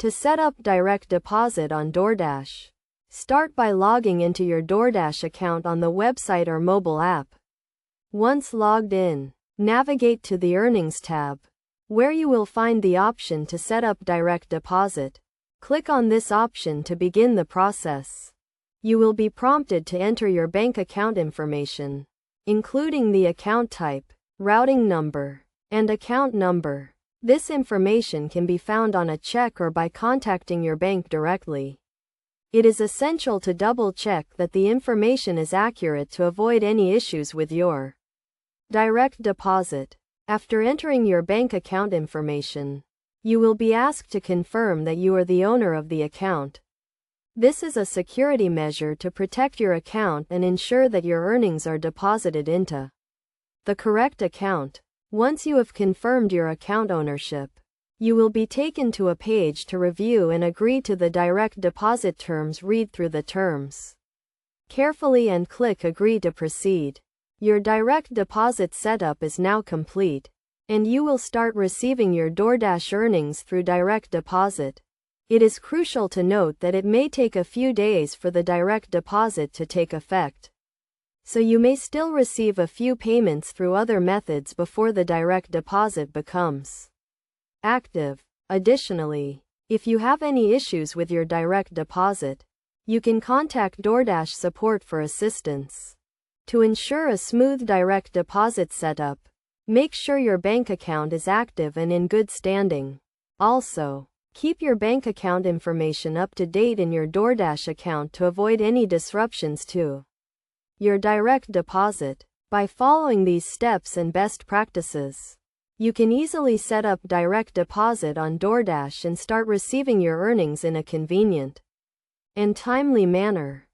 To set up direct deposit on Doordash, start by logging into your Doordash account on the website or mobile app. Once logged in, navigate to the Earnings tab, where you will find the option to set up direct deposit. Click on this option to begin the process. You will be prompted to enter your bank account information, including the account type, routing number, and account number. This information can be found on a check or by contacting your bank directly. It is essential to double-check that the information is accurate to avoid any issues with your direct deposit. After entering your bank account information, you will be asked to confirm that you are the owner of the account. This is a security measure to protect your account and ensure that your earnings are deposited into the correct account. Once you have confirmed your account ownership, you will be taken to a page to review and agree to the direct deposit terms. Read through the terms carefully and click Agree to proceed. Your direct deposit setup is now complete, and you will start receiving your Doordash earnings through direct deposit. It is crucial to note that it may take a few days for the direct deposit to take effect, so you may still receive a few payments through other methods before the direct deposit becomes active. Additionally, if you have any issues with your direct deposit, you can contact Doordash support for assistance. To ensure a smooth direct deposit setup, make sure your bank account is active and in good standing. Also, keep your bank account information up to date in your Doordash account to avoid any disruptions to your direct deposit. By following these steps and best practices, you can easily set up direct deposit on Doordash and start receiving your earnings in a convenient and timely manner.